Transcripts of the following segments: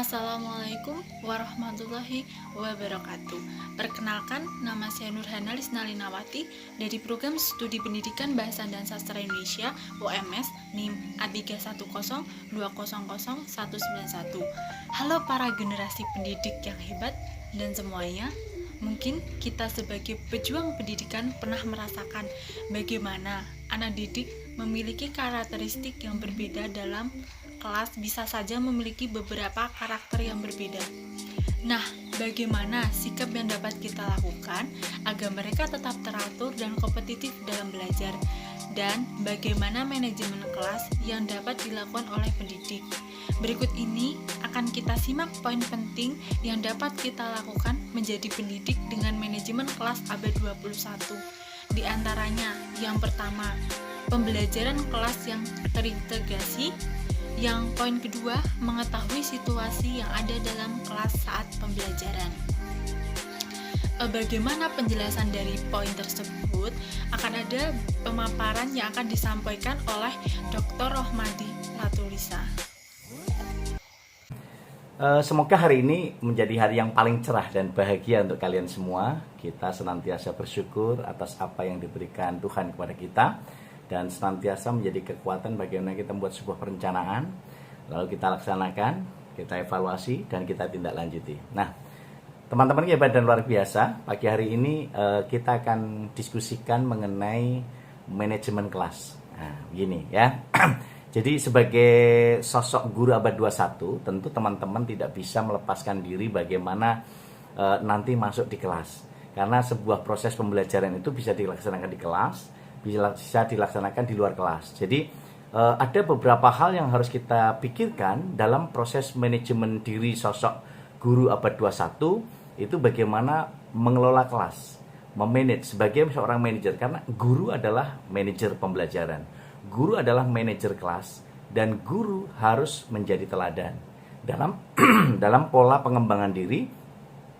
Assalamualaikum warahmatullahi wabarakatuh. Perkenalkan, nama saya Nurhana Lisna Linawati dari Program Studi Pendidikan Bahasa dan Sastra Indonesia UMS NIM A3102000191. Halo para generasi pendidik yang hebat dan semuanya. Mungkin kita sebagai pejuang pendidikan pernah merasakan bagaimana anak didik memiliki karakteristik yang berbeda dalam kelas, bisa saja memiliki beberapa karakter yang berbeda. Nah, bagaimana sikap yang dapat kita lakukan agar mereka tetap teratur dan kompetitif dalam belajar? Dan bagaimana manajemen kelas yang dapat dilakukan oleh pendidik? Berikut ini akan kita simak poin penting yang dapat kita lakukan menjadi pendidik dengan manajemen kelas abad 21. Di antaranya, yang pertama, pembelajaran kelas yang terintegrasi. Yang poin kedua, mengetahui situasi yang ada dalam kelas saat pembelajaran. Bagaimana penjelasan dari poin tersebut? Akan ada pemaparan yang akan disampaikan oleh Dr. Rohmadi Latulisa. Semoga hari ini menjadi hari yang paling cerah dan bahagia untuk kalian semua. Kita senantiasa bersyukur atas apa yang diberikan Tuhan kepada kita, dan senantiasa menjadi kekuatan bagaimana kita membuat sebuah perencanaan, lalu kita laksanakan, kita evaluasi, dan kita tindak lanjuti. Nah, teman-teman hebat dan luar biasa, pagi hari ini kita akan diskusikan mengenai manajemen kelas. Nah, begini ya. Jadi sebagai sosok guru abad 21, tentu teman-teman tidak bisa melepaskan diri bagaimana nanti masuk di kelas. Karena sebuah proses pembelajaran itu bisa dilaksanakan di kelas, bisa dilaksanakan di luar kelas. Jadi ada beberapa hal yang harus kita pikirkan dalam proses manajemen diri sosok guru abad 21, itu bagaimana mengelola kelas, memanage sebagai seorang manajer, karena guru adalah manajer pembelajaran, guru adalah manajer kelas, dan guru harus menjadi teladan dalam dalam pola pengembangan diri,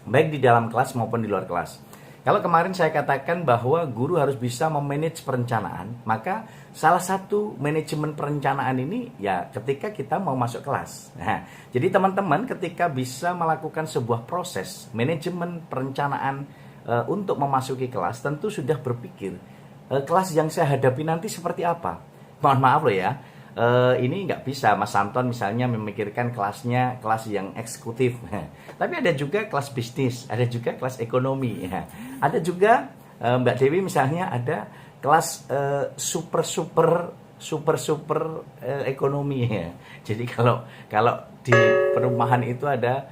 baik di dalam kelas maupun di luar kelas. Kalau kemarin saya katakan bahwa guru harus bisa memanage perencanaan, maka salah satu manajemen perencanaan ini ya ketika kita mau masuk kelas. Nah, jadi teman-teman ketika bisa melakukan sebuah proses manajemen perencanaan untuk memasuki kelas, tentu sudah berpikir kelas yang saya hadapi nanti seperti apa. Mohon maaf loh ya, ini nggak bisa Mas Anton misalnya memikirkan kelasnya kelas yang eksekutif. Tapi ada juga kelas bisnis, ada juga kelas ekonomi. Ada juga Mbak Dewi misalnya ada kelas super ekonomi. Jadi kalau di perumahan itu ada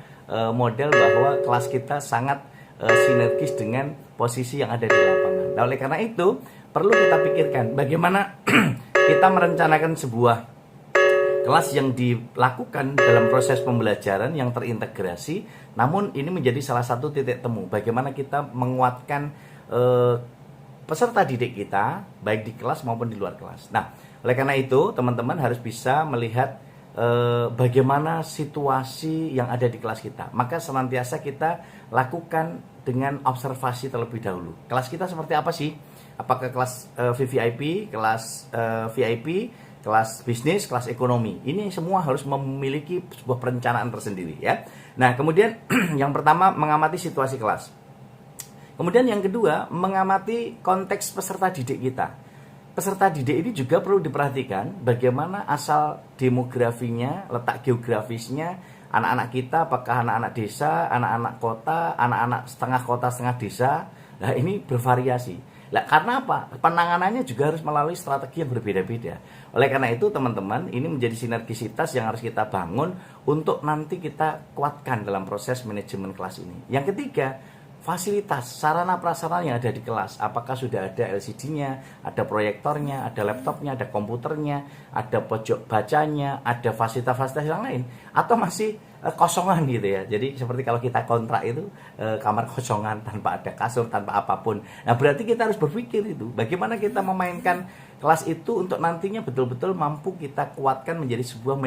model bahwa kelas kita sangat sinergis dengan posisi yang ada di lapangan. Nah, oleh karena itu perlu kita pikirkan bagaimana kita merencanakan sebuah kelas yang dilakukan dalam proses pembelajaran yang terintegrasi, namun ini menjadi salah satu titik temu bagaimana kita menguatkan peserta didik kita baik di kelas maupun di luar kelas. Nah, oleh karena itu teman-teman harus bisa melihat bagaimana situasi yang ada di kelas kita. Maka senantiasa kita lakukan dengan observasi terlebih dahulu. Kelas kita seperti apa sih? Apakah kelas VVIP, kelas VIP, kelas bisnis, kelas ekonomi? Ini semua harus memiliki sebuah perencanaan tersendiri ya. Nah, kemudian yang pertama mengamati situasi kelas. Kemudian yang kedua mengamati konteks peserta didik kita. Peserta didik ini juga perlu diperhatikan bagaimana asal demografinya, letak geografisnya, anak-anak kita apakah anak-anak desa, anak-anak kota, anak-anak setengah kota, setengah desa. Nah, ini bervariasi. Nah, karena apa? Penanganannya juga harus melalui strategi yang berbeda-beda. Oleh karena itu teman-teman, ini menjadi sinergisitas yang harus kita bangun untuk nanti kita kuatkan dalam proses manajemen kelas ini. Yang ketiga, fasilitas, sarana prasarana yang ada di kelas. Apakah sudah ada LCD-nya, ada proyektornya, ada laptopnya, ada komputernya, ada pojok bacanya, ada fasilitas-fasilitas yang lain, atau masih kosongan gitu ya. Jadi seperti kalau kita kontrak itu kamar kosongan tanpa ada kasur, tanpa apapun. Nah, berarti kita harus berpikir itu bagaimana kita memainkan kelas itu untuk nantinya betul-betul mampu kita kuatkan menjadi sebuah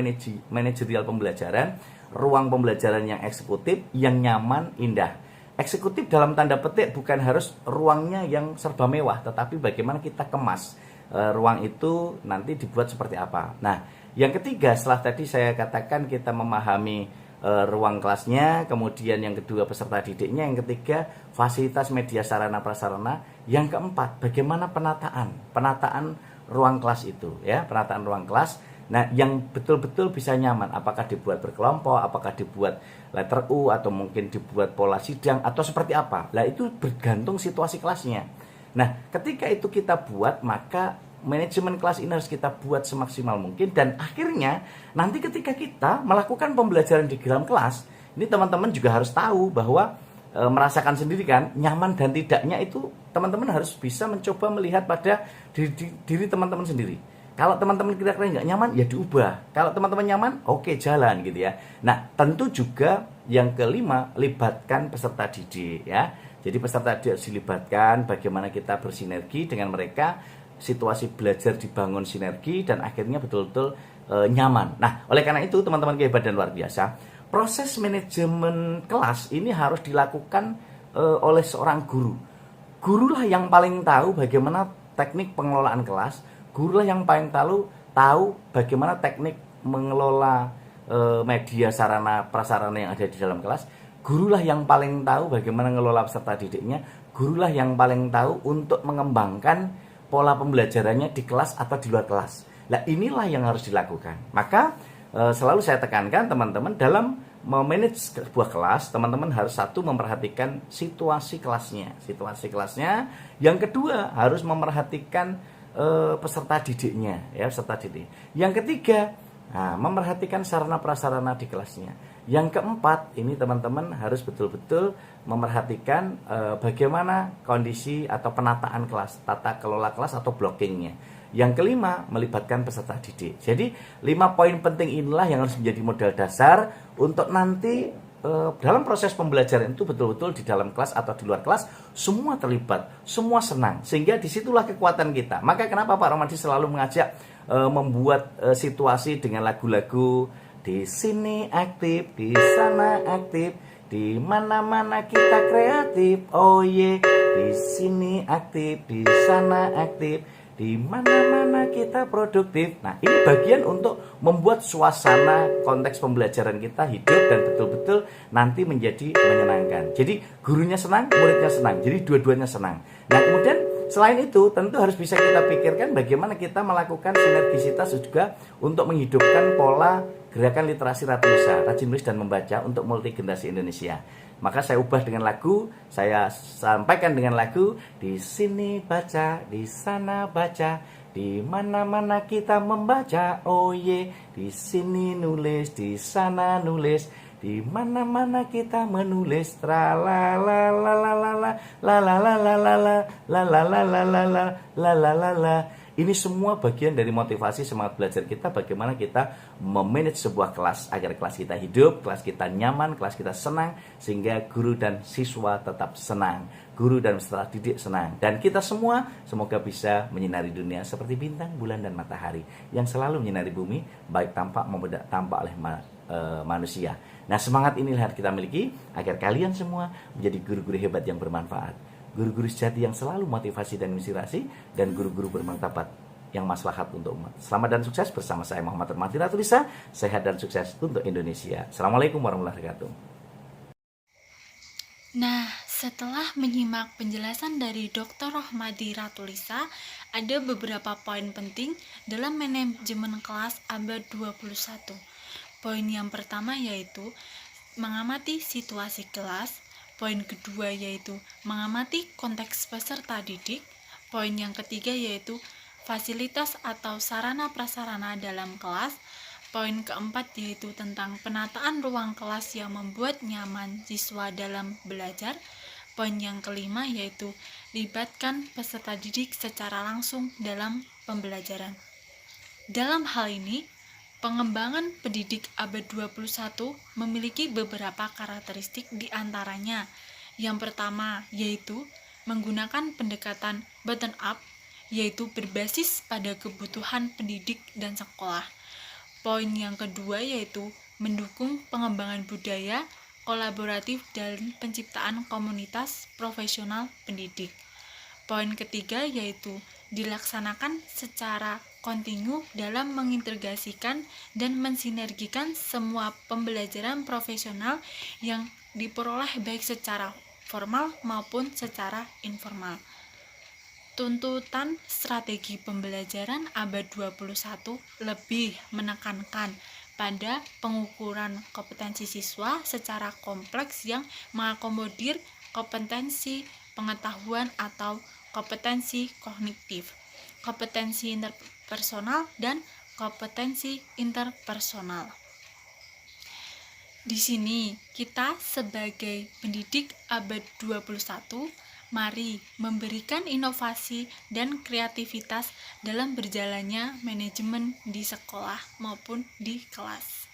manajerial pembelajaran, ruang pembelajaran yang eksekutif, yang nyaman, indah. Eksekutif dalam tanda petik bukan harus ruangnya yang serba mewah, tetapi bagaimana kita kemas ruang itu nanti dibuat seperti apa. Nah, yang ketiga setelah tadi saya katakan kita memahami ruang kelasnya, kemudian yang kedua peserta didiknya, yang ketiga fasilitas media sarana prasarana, yang keempat bagaimana penataan ruang kelas itu ya, penataan ruang kelas. Nah, yang betul-betul bisa nyaman, apakah dibuat berkelompok, apakah dibuat letter U, atau mungkin dibuat pola sidang, atau seperti apa. Nah, itu bergantung situasi kelasnya. Nah, ketika itu kita buat, maka manajemen kelas ini harus kita buat semaksimal mungkin. Dan akhirnya, nanti ketika kita melakukan pembelajaran di dalam kelas, ini teman-teman juga harus tahu bahwa merasakan sendiri kan, nyaman dan tidaknya itu teman-teman harus bisa mencoba melihat pada diri teman-teman sendiri. Kalau teman-teman kira-kira nggak nyaman, ya diubah. Kalau teman-teman nyaman, oke, jalan gitu ya. Nah, tentu juga yang kelima, libatkan peserta didik ya. Jadi peserta didik harus dilibatkan, bagaimana kita bersinergi dengan mereka, situasi belajar dibangun sinergi, dan akhirnya betul-betul nyaman. Nah, oleh karena itu teman-teman kehebat dan luar biasa, proses manajemen kelas ini harus dilakukan oleh seorang guru. Gurulah yang paling tahu bagaimana teknik pengelolaan kelas. Gurulah yang paling tahu bagaimana teknik mengelola media sarana prasarana yang ada di dalam kelas. Gurulah yang paling tahu bagaimana mengelola peserta didiknya. Gurulah yang paling tahu untuk mengembangkan pola pembelajarannya di kelas atau di luar kelas. Nah, inilah yang harus dilakukan. Maka selalu saya tekankan teman-teman, dalam memanage sebuah kelas, teman-teman harus satu, memperhatikan situasi kelasnya. Yang kedua, harus memperhatikan peserta didiknya ya, peserta didik. Yang ketiga, memperhatikan sarana prasarana di kelasnya. Yang keempat, ini teman-teman harus betul-betul memperhatikan bagaimana kondisi atau penataan kelas, tata kelola kelas atau blockingnya. Yang kelima, melibatkan peserta didik. Jadi 5 poin penting inilah yang harus menjadi modal dasar untuk nanti dalam proses pembelajaran itu betul-betul di dalam kelas atau di luar kelas semua terlibat, semua senang, sehingga disitulah kekuatan kita. Maka kenapa Pak Romadi selalu mengajak membuat situasi dengan lagu-lagu di sini aktif, di sana aktif, di mana-mana kita kreatif, oh yeah, di sini aktif, di sana aktif, di mana-mana kita produktif. Nah, ini bagian untuk membuat suasana konteks pembelajaran kita hidup dan betul-betul nanti menjadi menyenangkan. Jadi gurunya senang, muridnya senang. Jadi dua-duanya senang. Nah, kemudian selain itu tentu harus bisa kita pikirkan bagaimana kita melakukan sinergisitas juga untuk menghidupkan pola gerakan literasi ratulisan, rajin menulis dan membaca untuk multi generasi Indonesia. Maka saya ubah dengan lagu, saya sampaikan dengan lagu, di sini baca, di sana baca, di mana-mana kita membaca, oh ye, di sini nulis, di sana nulis, di mana-mana kita menulis, tra la la la la la la la la la la la la la la la la la la la. Ini semua bagian dari motivasi semangat belajar kita, bagaimana kita memanage sebuah kelas agar kelas kita hidup, kelas kita nyaman, kelas kita senang, sehingga guru dan siswa tetap senang, guru dan peserta didik senang, dan kita semua semoga bisa menyinari dunia seperti bintang, bulan, dan matahari yang selalu menyinari bumi, baik tampak maupun tidak tampak oleh manusia. Nah, semangat inilah yang kita miliki agar kalian semua menjadi guru-guru hebat yang bermanfaat, guru-guru sejati yang selalu motivasi dan inspirasi, dan guru-guru bermartabat yang maslahat untuk umat. Selamat dan sukses bersama saya Muhammad Romadi Ratulisa. Sehat dan sukses untuk Indonesia. Assalamualaikum warahmatullahi wabarakatuh. Nah, setelah menyimak penjelasan dari Dr. Romadi Ratulisa, ada beberapa poin penting dalam manajemen kelas abad 21. Poin yang pertama yaitu mengamati situasi kelas. Poin kedua yaitu mengamati konteks peserta didik. Poin yang ketiga yaitu fasilitas atau sarana prasarana dalam kelas. Poin keempat yaitu tentang penataan ruang kelas yang membuat nyaman siswa dalam belajar. Poin yang kelima yaitu libatkan peserta didik secara langsung dalam pembelajaran. Dalam hal ini, pengembangan pendidik abad 21 memiliki beberapa karakteristik diantaranya. Yang pertama yaitu menggunakan pendekatan bottom up, yaitu berbasis pada kebutuhan pendidik dan sekolah. Poin yang kedua yaitu mendukung pengembangan budaya kolaboratif dan penciptaan komunitas profesional pendidik. Poin ketiga yaitu dilaksanakan secara kontinu dalam mengintegrasikan dan mensinergikan semua pembelajaran profesional yang diperoleh baik secara formal maupun secara informal. Tuntutan strategi pembelajaran abad 21 lebih menekankan pada pengukuran kompetensi siswa secara kompleks yang mengakomodir kompetensi pengetahuan atau kompetensi kognitif, kompetensi interpersonal, dan kompetensi interpersonal. Di sini kita sebagai pendidik abad 21 mari memberikan inovasi dan kreativitas dalam berjalannya manajemen di sekolah maupun di kelas.